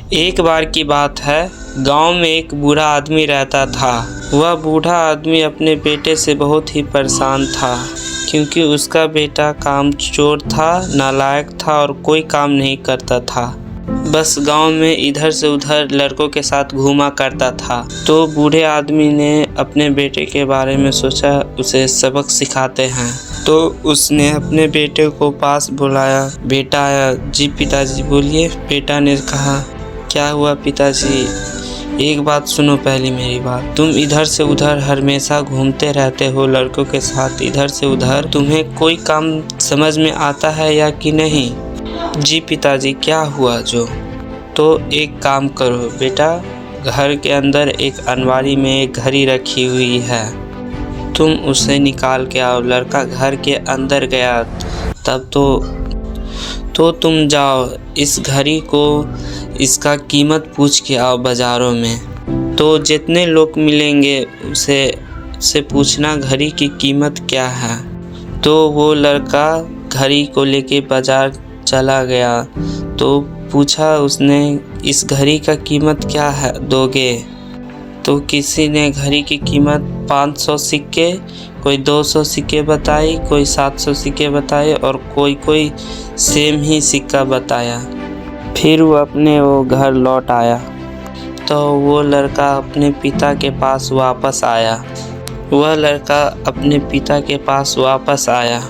एक बार की बात है, गांव में एक बूढ़ा आदमी रहता था। वह बूढ़ा आदमी अपने बेटे से बहुत ही परेशान था, क्योंकि उसका बेटा कामचोर था, नालायक था और कोई काम नहीं करता था। बस गांव में इधर से उधर लड़कों के साथ घूमा करता था। तो बूढ़े आदमी ने अपने बेटे के बारे में सोचा, उसे सबक सिखाते हैं। तो उसने अपने बेटे को पास बुलाया। बेटा आया। जी पिताजी बोलिए। बेटा ने कहा, क्या हुआ पिताजी? एक बात सुनो, पहली मेरी बात, तुम इधर से उधर हमेशा घूमते रहते हो लड़कों के साथ, इधर से उधर। तुम्हें कोई काम समझ में आता है या कि नहीं? जी पिताजी, क्या हुआ जो? तो एक काम करो बेटा, घर के अंदर एक अलमारी में एक घड़ी रखी हुई है, तुम उसे निकाल के आओ। लड़का घर के अंदर गया। तब तो तुम जाओ, इस घड़ी को इसका कीमत पूछ के आओ बाज़ारों में। तो जितने लोग मिलेंगे उसे पूछना घड़ी की कीमत क्या है। तो वो लड़का घड़ी को लेके बाज़ार चला गया। तो पूछा उसने, इस घड़ी का कीमत क्या है दोगे? तो किसी ने घड़ी की कीमत 500 सिक्के, कोई 200 सिक्के बताई, कोई 700 सिक्के बताए और कोई सेम ही सिक्का बताया। फिर वो अपने घर लौट आया। तो वो लड़का अपने पिता के पास वापस आया।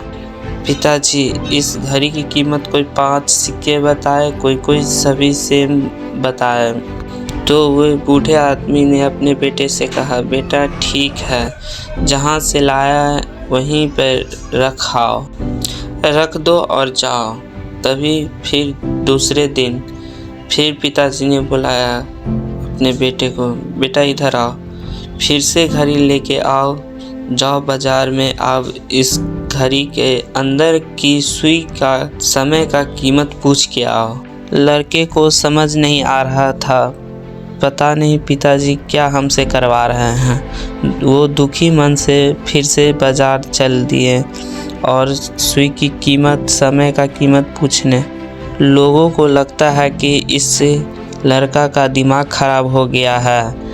पिताजी, इस घड़ी की कीमत कोई 5 सिक्के बताए, कोई सभी सेम बताए। तो वो बूढ़े आदमी ने अपने बेटे से कहा, बेटा ठीक है, जहाँ से लाया है वहीं पर रख दो और जाओ। तभी फिर दूसरे दिन फिर पिताजी ने बुलाया अपने बेटे को, बेटा इधर आओ, फिर से घड़ी लेके आओ, जाओ बाज़ार में। अब इस घड़ी के अंदर की सुई का समय का कीमत पूछ के आओ। लड़के को समझ नहीं आ रहा था, पता नहीं पिताजी क्या हमसे करवा रहे हैं। वो दुखी मन से फिर से बाज़ार चल दिए और सुई की कीमत, समय का कीमत पूछने। लोगों को लगता है कि इससे लड़का का दिमाग खराब हो गया है।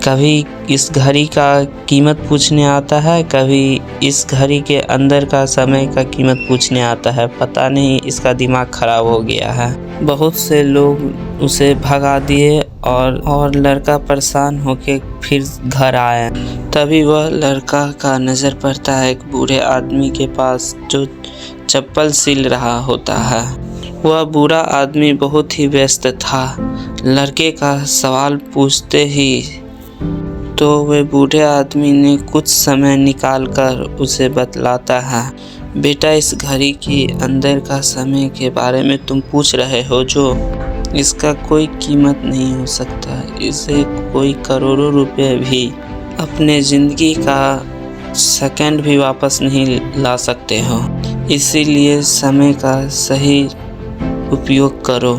कभी इस घड़ी का कीमत पूछने आता है, कभी इस घड़ी के अंदर का समय का कीमत पूछने आता है। पता नहीं इसका दिमाग खराब हो गया है। बहुत से लोग उसे भगा दिए और लड़का परेशान होके फिर घर आया। तभी वह लड़का का नज़र पड़ता है एक बूढ़े आदमी के पास, जो चप्पल सिल रहा होता है। वह बूढ़ा आदमी बहुत ही व्यस्त था। लड़के का सवाल पूछते ही तो वह बूढ़े आदमी ने कुछ समय निकालकर उसे बतलाता है, बेटा इस घड़ी के अंदर का समय के बारे में तुम पूछ रहे हो, जो इसका कोई कीमत नहीं हो सकता। इसे कोई करोड़ों रुपए भी अपने ज़िंदगी का सेकंड भी वापस नहीं ला सकते हो। इसीलिए समय का सही उपयोग करो।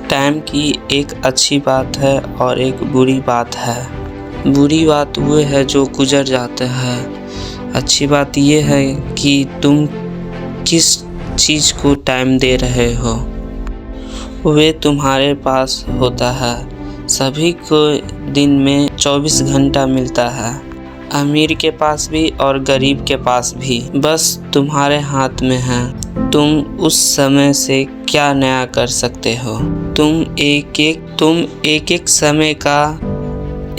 टाइम की एक अच्छी बात है और एक बुरी बात है। बुरी बात वो है जो गुजर जाता है। अच्छी बात ये है कि तुम किस चीज़ को टाइम दे रहे हो, वे तुम्हारे पास होता है। सभी को दिन में 24 घंटा मिलता है, अमीर के पास भी और गरीब के पास भी। बस तुम्हारे हाथ में है, तुम उस समय से क्या नया कर सकते हो। तुम एक समय का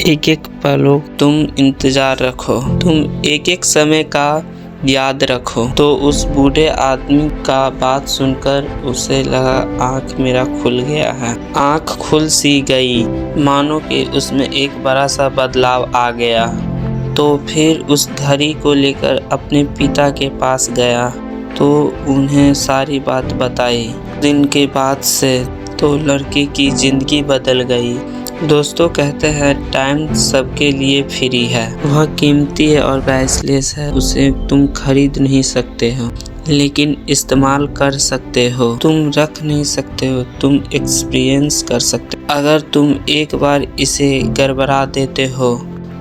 एक पलों तुम इंतज़ार रखो, तुम एक समय का याद रखो। तो उस बूढ़े आदमी का बात सुनकर उसे लगा आँख मेरा खुल गया है। आँख खुल सी गई, मानो कि उसमें एक बड़ा सा बदलाव आ गया। तो फिर उस घड़ी को लेकर अपने पिता के पास गया, तो उन्हें सारी बात बताई। दिन के बाद से तो लड़के की ज़िंदगी बदल गई। दोस्तों कहते हैं टाइम सबके लिए फ्री है। वह कीमती है और प्राइसलेस है। उसे तुम खरीद नहीं सकते हो, लेकिन इस्तेमाल कर सकते हो। तुम रख नहीं सकते हो, तुम एक्सपीरियंस कर सकते हो। अगर तुम एक बार इसे गड़बड़ा देते हो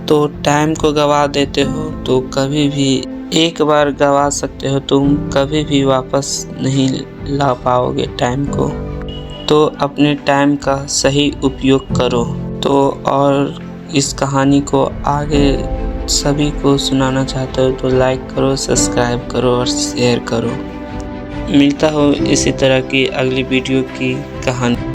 तो टाइम को गवा देते हो, तो कभी भी एक बार गवा सकते हो, तुम कभी भी वापस नहीं ला पाओगे टाइम को। तो अपने टाइम का सही उपयोग करो। तो और इस कहानी को आगे सभी को सुनाना चाहते हो तो लाइक करो, सब्सक्राइब करो और शेयर करो। मिलता हो इसी तरह की अगली वीडियो की कहानी।